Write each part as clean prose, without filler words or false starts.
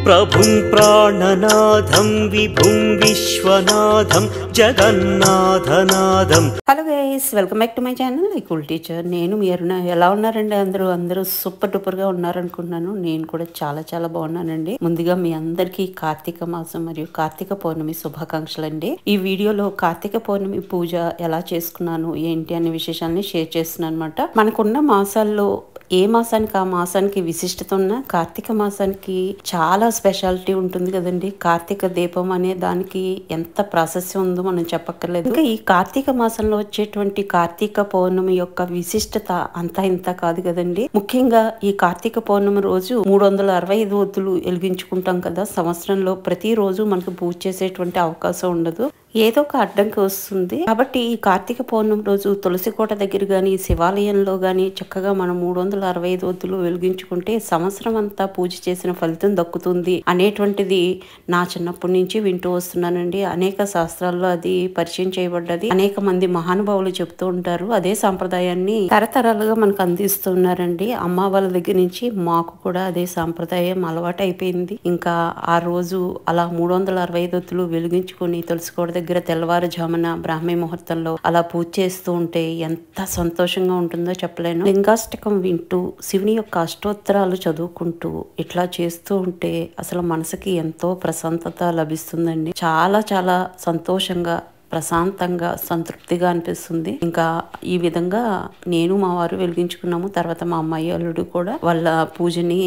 ప్రభుం ప్రాణనాథం విభుం విశ్వనాథం జగన్నాథనాథం. Hello guys, welcome back to my channel cool teacher. నేను మీ అరుణ. ఎలా ఉన్నారండి? అందరూ సూపర్ డూపర్ గా ఉన్నారనుకుంటున్నాను. నేను కూడా చాలా చాలా బాగున్నానండి. ముందుగా మీ అందరికీ కార్తీక మాసం మరియు కార్తీక పౌర్ణమి శుభాకాంక్షలు అండి. ఈ వీడియోలో కార్తీక పౌర్ణమి పూజ ఎలా చేసుకున్నాను ఏంటి అనే విశేషాలని షేర్ చేస్తున్నాను అనమాట. మనకున్న మాసాల్లో ఏ మాసానికి ఆ మాసానికి విశిష్టత ఉన్న కార్తీక మాసానికి చాలా స్పెషాలిటీ ఉంటుంది కదండి. కార్తీక దీపం అనే దానికి ఎంత ప్రాశస్యం ఉందో మనం చెప్పక్కర్లేదు. ఇంకా ఈ కార్తీక మాసంలో వచ్చేటువంటి కార్తీక పౌర్ణమి యొక్క విశిష్టత అంతా ఇంత కాదు కదండి. ముఖ్యంగా ఈ కార్తీక పౌర్ణమి రోజు 365 ఒత్తులు వెలిగించుకుంటాం కదా. సంవత్సరంలో ప్రతి రోజు మనకు పూజ చేసేటువంటి అవకాశం ఉండదు, ఏదో ఒక అడ్డంకి వస్తుంది. కాబట్టి ఈ కార్తీక పౌర్ణమి రోజు తులసి కోట దగ్గర గాని శివాలయంలో గాని చక్కగా మనం 365 ఒత్తులు వెలిగించుకుంటే సంవత్సరం అంతా పూజ చేసిన ఫలితం దక్కుతుంది అనేటువంటిది నా చిన్నప్పటి నుంచి వింటూ వస్తున్నానండి. అనేక శాస్త్రాల్లో అది పరిచయం చేయబడ్డది. అనేక మంది మహానుభావులు చెప్తూ ఉంటారు. అదే సాంప్రదాయాన్ని తరతరాలుగా మనకు అందిస్తున్నారండి. అమ్మ వాళ్ళ దగ్గర నుంచి మాకు కూడా అదే సాంప్రదాయం అలవాటు అయిపోయింది. ఇంకా ఆ రోజు అలా 365 ఒత్తులు వెలిగించుకొని తులసి కోట దగ్గర తెల్లవారుజామున బ్రాహ్మీ ముహూర్తంలో అలా పూజ చేస్తూ ఉంటే ఎంత సంతోషంగా ఉంటుందో చెప్పలేను. లింగాష్టకం వింటూ శివుని యొక్క అష్టోత్తరాలు చదువుకుంటూ ఇట్లా చేస్తూ ఉంటే అసలు మనసుకి ఎంతో ప్రశాంతత లభిస్తుందండి. చాలా చాలా సంతోషంగా, ప్రశాంతంగా, సంతృప్తిగా అనిపిస్తుంది. ఇంకా ఈ విధంగా నేను మా వారు వెలిగించుకున్నాము. తర్వాత మా అమ్మాయి అల్లుడు కూడా వాళ్ళ పూజని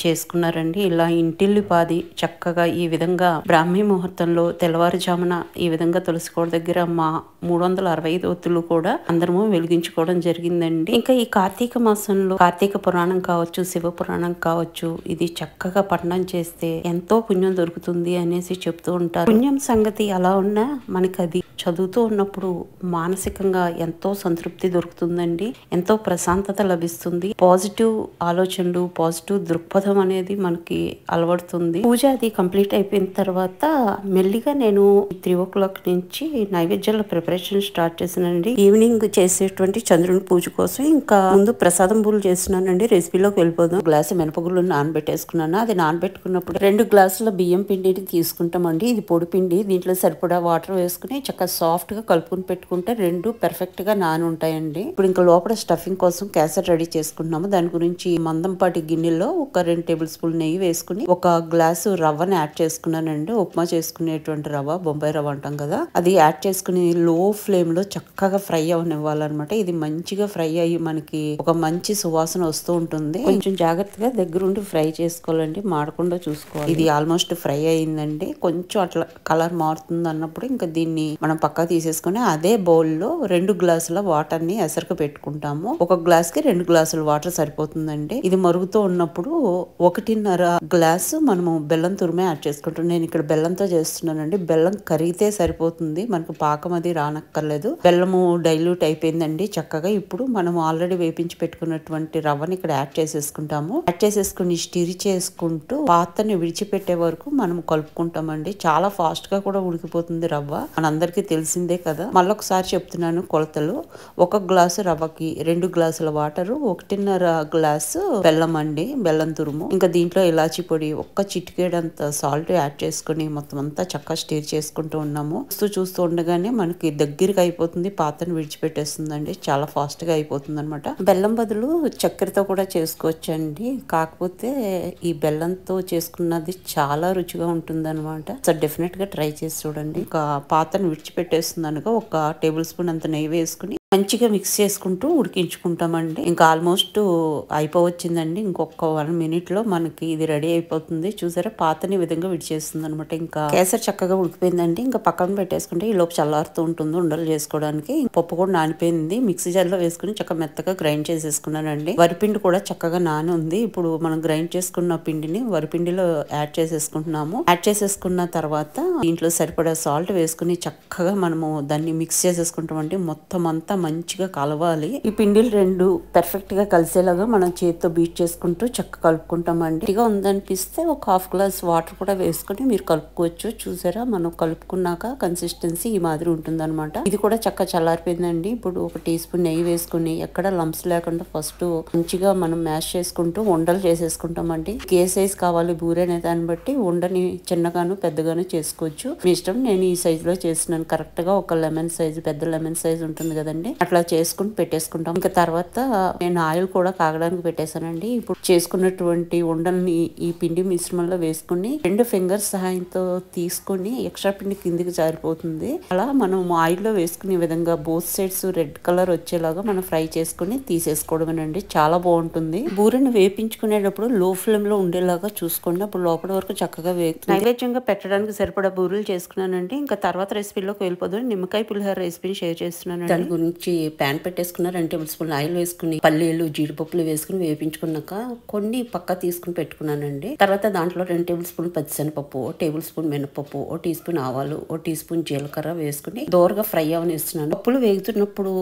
చేసుకున్నారండి. ఇలా ఇంటిల్లిపాది చక్కగా ఈ విధంగా బ్రాహ్మీ ముహూర్తంలో తెల్లవారుజామున ఈ విధంగా తులసి కోట దగ్గర మా 365 ఒత్తులు కూడా అందరము వెలిగించుకోవడం జరిగిందండి. ఇంకా ఈ కార్తీక మాసంలో కార్తీక పురాణం కావచ్చు, శివ పురాణం కావచ్చు, ఇది చక్కగా పఠనం చేస్తే ఎంతో పుణ్యం దొరుకుతుంది అనేసి చెప్తూ ఉంటారు. పుణ్యం సంగతి అలా ఉన్నా మనకి అది చదువుతూ ఉన్నప్పుడు మానసికంగా ఎంతో సంతృప్తి దొరుకుతుందండి. ఎంతో ప్రశాంతత లభిస్తుంది. పాజిటివ్ ఆలోచనలు, పాజిటివ్ దృక్పథం అనేది మనకి అలవడుతుంది. పూజ అది కంప్లీట్ అయిపోయిన తర్వాత మెల్లిగా నేను 3 o'clock నుంచి నైవేద్యాల ప్రిపరేషన్ స్టార్ట్ చేశానండి. ఈవినింగ్ చేసేటువంటి చంద్రుని పూజ కోసం ఇంకా ముందు ప్రసాదం పూలు చేస్తున్నానండి. రెసిపీలోకి వెళ్ళిపోదాం. గ్లాసు మినపగుళ్ళు నానబెట్టేసుకున్నాను. అది నానబెట్టుకున్నప్పుడు 2 గ్లాసుల బియ్యం పిండిని తీసుకుంటామండి. ఇది పొడి పిండి. దీంట్లో సరిపడా వాటర్ వేసుకుని చక్కగా సాఫ్ట్ గా కలుపుకుని పెట్టుకుంటే 2 పర్ఫెక్ట్ గా నాని ఉంటాయండి. ఇప్పుడు ఇంకా లోపల స్టఫింగ్ కోసం కేసర్ రెడీ చేసుకుంటున్నాము. దాని గురించి మందంపాటి గిన్నెలో ఒక 2 టేబుల్ స్పూన్ నెయ్యి వేసుకుని 1 గ్లాసు రవ్వని యాడ్ చేసుకున్నానండి. ఉప్మా చేసుకునేటువంటి రవ్వ, బొంబాయి రవ్వ అంటాం కదా, అది యాడ్ చేసుకుని లో ఫ్లేమ్ లో చక్కగా ఫ్రై అవనివ్వాలన్నమాట. ఇది మంచిగా ఫ్రై అయ్యి మనకి ఒక మంచి సువాసన వస్తూ ఉంటుంది. కొంచెం జాగ్రత్తగా దగ్గరుండి ఫ్రై చేసుకోవాలండి, మాడకుండా చూసుకోవాలి. ఇది ఆల్మోస్ట్ ఫ్రై అయిందండి. కొంచెం అట్లా కలర్ మారుతుంది అన్నప్పుడు ఇంకా దీన్ని మనం పక్కా తీసేసుకుని అదే బౌల్లో 2 గ్లాసుల వాటర్ ని ఎసరుకు పెట్టుకుంటాము. 1 గ్లాస్ కి 2 గ్లాసుల వాటర్ సరిపోతుందండి. ఇది మరుగుతూ ఉన్నప్పుడు 1.5 గ్లాసు మనము బెల్లం తురిమే యాడ్ చేసుకుంటాం. నేను ఇక్కడ బెల్లంతో చేస్తున్నానండి. బెల్లం కరిగితే సరిపోతుంది, మనకు పాకం అది రానక్కర్లేదు. బెల్లము డైల్యూట్ అయిపోయిందండి చక్కగా. ఇప్పుడు మనం ఆల్రెడీ వేపించి పెట్టుకున్నటువంటి రవ్వని ఇక్కడ యాడ్ చేసేసుకుంటాము. యాడ్ చేసేసుకుని స్టిర్ చేసుకుంటూ పాత్రని విడిచిపెట్టే వరకు మనం కలుపుకుంటామండి. చాలా ఫాస్ట్ గా కూడా ఉడికిపోతుంది రవ్వ, మనందరికీ తెలిసిందే కదా. మళ్ళొకసారి చెప్తున్నాను కొలతలు. 1 గ్లాసు రవ్వకి 2 గ్లాసుల వాటరు, 1.5 గ్లాసు బెల్లం అండి, బెల్లం తురుము. ఇంకా దీంట్లో ఇలాచి పొడి, 1 చిటికేడంత సాల్ట్ యాడ్ చేసుకుని మొత్తం అంతా చక్కగా స్టిర్ చేసుకుంటూ ఉన్నాము. చూస్తూ ఉండగానే మనకి దగ్గరికి అయిపోతుంది, పాత్రను విడిచిపెట్టేస్తుందండి. చాలా ఫాస్ట్ గా అయిపోతుంది అనమాట. బెల్లం బదులు చక్కెరతో కూడా చేసుకోవచ్చండి. కాకపోతే ఈ బెల్లంతో చేసుకున్నది చాలా రుచిగా ఉంటుంది అనమాట. సో డెఫినెట్ గా ట్రై చేసి చూడండి. ఒక పాత్రను విడిచిపెట్టేస్తుంది అనగా 1 టేబుల్ స్పూన్ అంత నెయ్యి వేసుకుని మంచిగా మిక్స్ చేసుకుంటూ ఉడికించుకుంటామండి. ఇంకా ఆల్మోస్ట్ అయిపోవచ్చిందండి. ఇంకొక 1 minute లో మనకి ఇది రెడీ అయిపోతుంది. చూసారా, పాత్రని ఈ విధంగా విడిచేస్తుంది అనమాట. ఇంకా కేసరి చక్కగా ఉడికిపోయిందండి. ఇంకా పక్కన పెట్టేసుకుంటే ఈ లోపు చల్లారుతూ ఉంటుంది ఉండలు చేసుకోవడానికి. పప్పు కూడా నానిపోయింది. మిక్సీ జార్లో వేసుకుని చక్కగా మెత్తగా గ్రైండ్ చేసేసుకున్నానండి. వరిపిండి కూడా చక్కగా నాని ఉంది. ఇప్పుడు మనం గ్రైండ్ చేసుకున్న పిండిని వరిపిండిలో యాడ్ చేసేసుకుంటున్నాము. యాడ్ చేసేసుకున్న తర్వాత దీంట్లో సరిపడా సాల్ట్ వేసుకుని చక్కగా మనము దాన్ని మిక్స్ చేసేసుకుంటామండి. మొత్తం అంతా మంచిగా కలవాలి. ఈ పిండిలు రెండు పర్ఫెక్ట్ గా కలిసేలాగా మనం చేతితో బీట్ చేసుకుంటూ చక్కగా కలుపుకుంటామండి. ఇదిగా ఉందనిపిస్తే ఒక హాఫ్ గ్లాస్ వాటర్ కూడా వేసుకుని మీరు కలుపుకోవచ్చు. చూసారా, మనం కలుపుకున్నాక కన్సిస్టెన్సీ ఈ మాదిరి ఉంటుంది అనమాట. ఇది కూడా చక్కగా చల్లారిపోయిందండి. ఇప్పుడు ఒక టీ స్పూన్ నెయ్యి వేసుకుని ఎక్కడ లంప్స్ లేకుండా ఫస్ట్ మంచిగా మనం మ్యాష్ చేసుకుంటూ ఉండలు చేసేసుకుంటామండి. ఏ సైజ్ కావాలి బూరె అనే దాన్ని బట్టి ఉండని చిన్నగాను పెద్దగాను చేసుకోవచ్చు. మీ ఇష్టం. నేను ఈ సైజ్ లో చేస్తున్నాను. కరెక్ట్ గా ఒక లెమన్ సైజ్, పెద్ద లెమన్ సైజ్ ఉంటుంది కదండి, అట్లా చేసుకుని పెట్టేసుకుంటాం. ఇంకా తర్వాత నేను ఆయిల్ కూడా కాగడానికి పెట్టేశానండి. ఇప్పుడు చేసుకున్నటువంటి ఉండల్ని ఈ పిండి మిశ్రమంలో వేసుకుని 2 ఫింగర్స్ సహాయంతో తీసుకుని ఎక్స్ట్రా పిండి కిందికి జారిపోతుంది. అలా మనం ఆయిల్ లో వేసుకునే విధంగా బోత్ సైడ్స్ రెడ్ కలర్ వచ్చేలాగా మనం ఫ్రై చేసుకుని తీసేసుకోవడమేనండి. చాలా బాగుంటుంది. బూరెని వేపించుకునేటప్పుడు లో ఫ్లేమ్ లో ఉండేలాగా చూసుకోండి. అప్పుడు లోపల వరకు చక్కగా నైవేద్యంగా పెట్టడానికి సరిపడా బూరెలు చేసుకున్నానండి. ఇంకా తర్వాత రెసిపీలోకి వెళ్ళిపోదాం. నిమ్మకాయ పులిహోర రెసిపీని షేర్ చేస్తున్నాను. దాని గురించి ప్యాన్ పెట్టేసుకున్న 2 టేబుల్ స్పూన్ ఆయిల్ వేసుకుని పల్లీలు జీడిపప్పులు వేసుకుని వేపించుకున్నాక కొన్ని పక్క తీసుకుని పెట్టుకున్నానండి. తర్వాత దాంట్లో 2 టేబుల్ స్పూన్ పచ్చిశనగపప్పు, 1 టేబుల్ స్పూన్ మినపప్పు, 1 టీ స్పూన్ ఆవాలు, 1 టీ స్పూన్ జీలకర్ర వేసుకుని దోరగా ఫ్రై అవనిస్తున్నాను. పప్పులు వేగుతున్నప్పుడు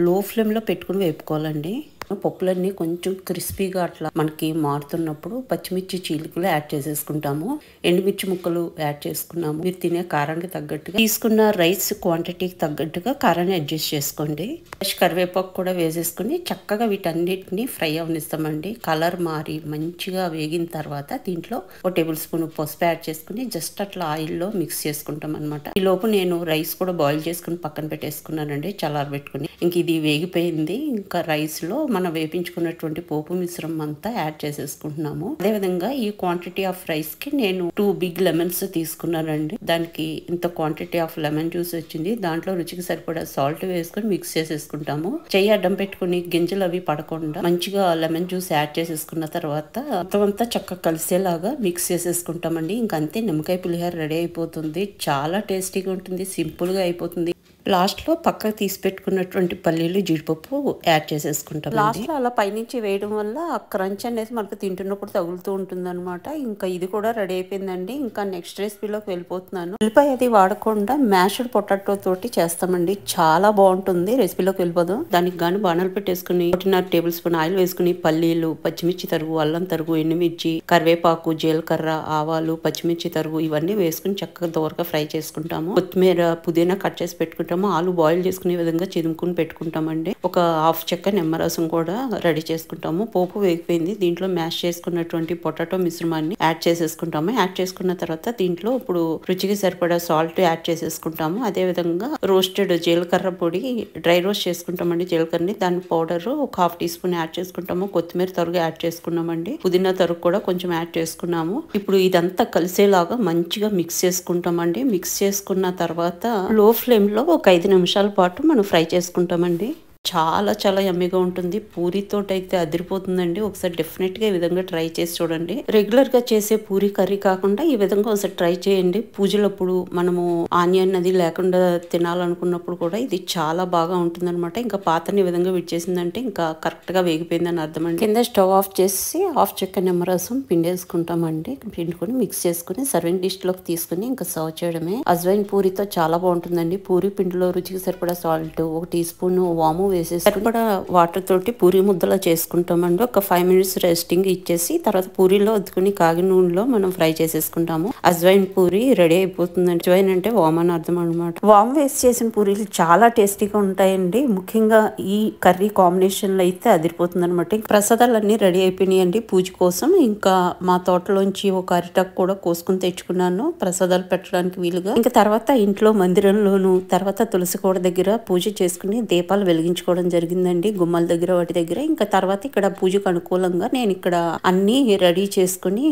లో ఫ్లేమ్ లో పెట్టుకుని వేపుకోవాలండి. పప్పులన్నీ కొంచెం క్రిస్పీగా అట్లా మనకి మారుతున్నప్పుడు పచ్చిమిర్చి చీలికలు యాడ్ చేసేసుకుంటాము. ఎండుమిర్చి ముక్కలు యాడ్ చేసుకున్నాము. మీరు తినే కారానికి తగ్గట్టుగా తీసుకున్న రైస్ క్వాంటిటీకి తగ్గట్టుగా కారాన్ని అడ్జస్ట్ చేసుకోండి. ఫ్రెష్ కరివేపాకు కూడా వేసేసుకుని చక్కగా వీటన్నిటిని ఫ్రై అవనిస్తామండి. కలర్ మారి మంచిగా వేగిన తర్వాత దీంట్లో 1 టేబుల్ స్పూన్ పసుపు యాడ్ చేసుకుని జస్ట్ అట్లా ఆయిల్లో మిక్స్ చేసుకుంటాం అనమాట. ఈ లోపు నేను రైస్ కూడా బాయిల్ చేసుకుని పక్కన పెట్టేసుకున్నానండి, చల్లారబెట్టుకుని. ఇంక ఇది వేగిపోయింది. ఇంకా రైస్ లో మనం వేపించుకున్నటువంటి పోపు మిశ్రమం అంతా యాడ్ చేసేసుకుంటున్నాము. అదేవిధంగా ఈ క్వాంటిటీ ఆఫ్ రైస్ కి నేను 2 బిగ్ లెమన్స్ తీసుకున్నానండి. దానికి ఇంత క్వాంటిటీ ఆఫ్ లెమన్ జ్యూస్ వచ్చింది. దాంట్లో రుచికి సరిపడా సాల్ట్ వేసుకుని మిక్స్ చేసేసుకుంటాము. చెయ్యి అడ్డం పెట్టుకుని గింజలు అవి పడకుండా మంచిగా లెమన్ జ్యూస్ యాడ్ చేసేసుకున్న తర్వాత మొత్తం అంతా చక్కగా కలిసేలాగా మిక్స్ చేసేసుకుంటామండి. ఇంకంతే, నిమ్మకాయ పులిహోర రెడీ అయిపోతుంది. చాలా టేస్టీగా ఉంటుంది, సింపుల్ గా అయిపోతుంది. లాస్ట్ లో పక్కకు తీసి పెట్టుకున్నటువంటి పల్లీలు జీడిపప్పు యాడ్ చేసేసుకుంటాం. లాస్ట్ లో అలా పైనుంచి వేయడం వల్ల ఆ క్రంచ్ అనేది మనకు తింటున్నప్పుడు తగులుతూ ఉంటుంది అనమాట. ఇంకా ఇది కూడా రెడీ అయిపోయిందండి. ఇంకా నెక్స్ట్ రెసిపీలోకి వెళ్ళిపోతున్నాను. ఉల్లిపాయ అది వాడకుండా మ్యాష్డ్ పొటాటో తోటి చేస్తామండి. చాలా బాగుంటుంది. రెసిపీలోకి వెళ్ళిపోదాం. దానికి గాను బాణాలు పెట్టేసుకుని 1.5 టేబుల్ స్పూన్ ఆయిల్ వేసుకుని పల్లీలు, పచ్చిమిర్చి తరుగు, అల్లం తరుగు, ఎండుమిర్చి, కరివేపాకు, జీలకర్ర, ఆవాలు, పచ్చిమిర్చి తరుగు ఇవన్నీ వేసుకుని చక్కగా దోరగా ఫ్రై చేసుకుంటాము. కొత్తిమీర, పుదీనా కట్ చేసి పెట్టుకుంటాము. ఆలు బాయిల్ చేసుకునే విధంగా చిదుముకుని పెట్టుకుంటామండి. ఒక హాఫ్ చెక్క నిమ్మరసం కూడా రెడీ చేసుకుంటాము. పోపు వేగిపోయింది. దీంట్లో మ్యాష్ చేసుకున్నటువంటి పొటాటో మిశ్రమాన్ని యాడ్ చేసేసుకుంటాము. యాడ్ చేసుకున్న తర్వాత దీంట్లో ఇప్పుడు రుచికి సరిపడా సాల్ట్ యాడ్ చేసేసుకుంటాము. అదే విధంగా రోస్టెడ్ జీలకర్ర పొడి డ్రై రోస్ట్ చేసుకుంటామండి. జీలకర్రని దాని పౌడర్ ఒక 1/2 టీ స్పూన్ యాడ్ చేసుకుంటాము. కొత్తిమీర తరుగు యాడ్ చేసుకున్నామండి. పుదీనా తరుగు కూడా కొంచెం యాడ్ చేసుకున్నాము. ఇప్పుడు ఇదంతా కలిసేలాగా మంచిగా మిక్స్ చేసుకుంటామండి. మిక్స్ చేసుకున్న తర్వాత లో ఫ్లేమ్ లో ఒక 5 నిమిషాల పాటు మనం ఫ్రై చేసుకుంటామండి. చాలా చాలా యమ్మీగా ఉంటుంది. పూరితో అయితే అదిరిపోతుందండి. ఒకసారి డెఫినెట్ గా ఈ విధంగా ట్రై చేసి చూడండి. రెగ్యులర్ గా చేసే పూరి కర్రీ కాకుండా ఈ విధంగా ఒకసారి ట్రై చేయండి. పూజలప్పుడు మనము ఆనియన్ అది లేకుండా తినాలనుకున్నప్పుడు కూడా ఇది చాలా బాగా ఉంటుంది అనమాట. ఇంకా పాత్రని ఈ విధంగా విడిచేసిందంటే ఇంకా కరెక్ట్ గా వేగిపోయిందని అర్థం అండి. కింద స్టవ్ ఆఫ్ చేసి 1/2 చెక్క నిమ్మరసం పిండేసుకుంటామండి. పిండుకొని మిక్స్ చేసుకుని సర్వింగ్ డిష్ లోకి తీసుకుని ఇంకా సర్వ్ చేయడమే. అజ్వైన్ పూరితో చాలా బాగుంటుందండి. పూరి పిండిలో రుచికి సరిపడా సాల్ట్, 1 టీ స్పూన్ వాము వేసేసి సరిపడా వాటర్ తోటి పూరి ముద్దలా చేసుకుంటామండి. ఒక 5 మినిట్స్ రెస్టింగ్ ఇచ్చేసి తర్వాత పూరిలో అద్దుకుని కాగిన నూనెలో మనం ఫ్రై చేసేసుకుంటాము. అజ్వైన్ పూరి రెడీ అయిపోతుందండి. అజ్వైన్ అంటే వామ్ అని అర్థం అనమాట. వామ్ వేసి చేసిన పూరీలు చాలా టేస్టీగా ఉంటాయండి. ముఖ్యంగా ఈ కర్రీ కాంబినేషన్ లో అయితే అదిరిపోతుంది అనమాట. ప్రసాదాలన్నీ రెడీ అయిపోయినాయండి పూజ కోసం. ఇంకా మా తోటలోంచి ఒక అరిటాకు కూడా కోసుకుని తెచ్చుకున్నాను ప్రసాదాలు పెట్టడానికి వీలుగా. ఇంకా తర్వాత ఇంట్లో మందిరంలోను, తర్వాత తులసి కోట దగ్గర పూజ చేసుకుని దీపాలు వెలిగించుకోవడం జరిగిందండి. గుమ్మాల దగ్గర వాటి దగ్గర. ఇంకా తర్వాత ఇక్కడ పూజకు అనుకూలంగా నేను ఇక్కడ అన్ని రెడీ చేసుకుని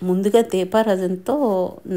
ముందుగా దీపారాధనతో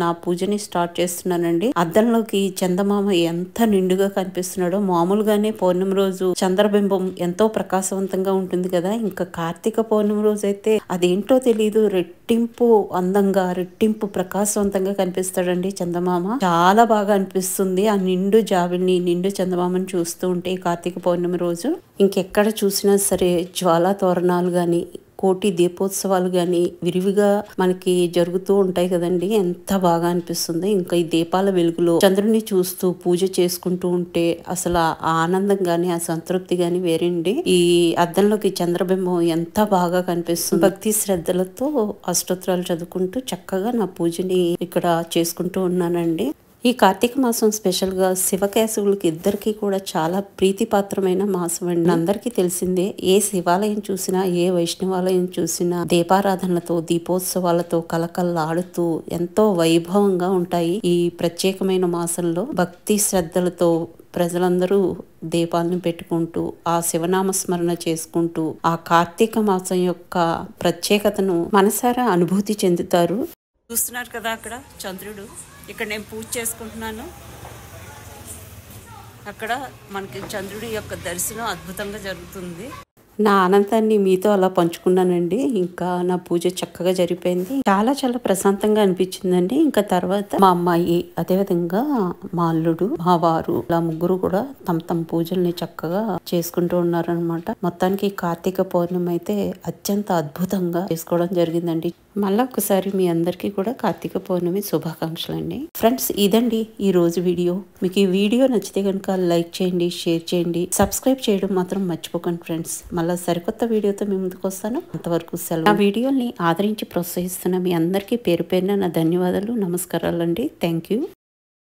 నా పూజని స్టార్ట్ చేస్తున్నానండి. అద్దంలోకి చందమామ ఎంత నిండుగా కనిపిస్తున్నాడో. మామూలుగానే పౌర్ణమి రోజు చంద్రబింబం ఎంతో ప్రకాశవంతంగా ఉంటుంది కదా. ఇంకా కార్తీక పౌర్ణమి రోజు అయితే అదేంటో తెలియదు, రెట్టింపు అందంగా, రెట్టింపు ప్రకాశవంతంగా కనిపిస్తాడండి చందమామ. చాలా బాగా అనిపిస్తుంది ఆ నిండు జాబిల్ని, నిండు చందమామని చూస్తూ ఉంటే ఈ కార్తీక పౌర్ణమి రోజు. ఇంకెక్కడ చూసినా సరే జ్వాలా తోరణాలు గాని, కోటి దీపోత్సవాలు గాని విరివిగా మనకి జరుగుతూ ఉంటాయి కదండి. ఎంత బాగా అనిపిస్తుంది. ఇంకా ఈ దీపాల వెలుగులో చంద్రుడిని చూస్తూ పూజ చేసుకుంటూ ఉంటే అసలు ఆ ఆనందం గాని ఆ సంతృప్తి గాని వేరండి. ఈ అద్దంలోకి చంద్రబింబం ఎంత బాగా కనిపిస్తుంది. భక్తి శ్రద్ధలతో అష్టోత్తరాలు చదువుకుంటూ చక్కగా నా పూజని ఇక్కడ చేసుకుంటూ ఉన్నానండి. ఈ కార్తీక మాసం స్పెషల్ గా శివకేశవులకి ఇద్దరికి కూడా చాలా ప్రీతిపాత్రమైన మాసం అండి. అందరికీ తెలిసిందే. ఏ శివాలయం చూసినా ఏ వైష్ణవాలయం చూసినా దీపారాధనలతో దీపోత్సవాలతో కలకల్లాడుతూ ఎంతో వైభవంగా ఉంటాయి. ఈ ప్రత్యేకమైన మాసంలో భక్తి శ్రద్ధలతో ప్రజలందరూ దీపాలను పెట్టుకుంటూ ఆ శివనామ స్మరణ చేసుకుంటూ ఆ కార్తీక మాసం యొక్క ప్రత్యేకతను మనసారా అనుభూతి చెందుతారు. చూస్తున్నారు కదా అక్కడ చంద్రుడు. ఇక్కడ నేను పూజ చేసుకుంటున్నాను. అక్కడ మనకి చంద్రుడి యొక్క దర్శనం అద్భుతంగా జరుగుతుంది. నా ఆనందాన్ని మీతో అలా పంచుకున్నానండి. ఇంకా నా పూజ చక్కగా జరిగిపోయింది. చాలా చాలా ప్రశాంతంగా అనిపించిందండి. ఇంకా తర్వాత మా అమ్మాయి, అదేవిధంగా మా అల్లుడు, మా వారు, ఇలా ముగ్గురు కూడా తమ పూజల్ని చక్కగా చేసుకుంటూ ఉన్నారనమాట. మొత్తానికి కార్తీక పౌర్ణమి అయితే అత్యంత అద్భుతంగా చేసుకోవడం జరిగిందండి. మళ్ళా ఒకసారి మీ అందరికీ కూడా కార్తీక పౌర్ణమి శుభాకాంక్షలు అండి. ఫ్రెండ్స్, ఇదండి ఈ రోజు వీడియో. మీకు ఈ వీడియో నచ్చితే కనుక లైక్ చేయండి, షేర్ చేయండి, సబ్స్క్రైబ్ చేయడం మాత్రం మర్చిపోకండి ఫ్రెండ్స్. మళ్ళీ సరికొత్త వీడియోతో మీ ముందుకు వస్తాను. అంతవరకు సెలవు. నా వీడియోని ఆదరించి ప్రోత్సహిస్తున్న మీ అందరికీ పేరు పేరున నా ధన్యవాదాలు, నమస్కారాలు అండి. Thank you.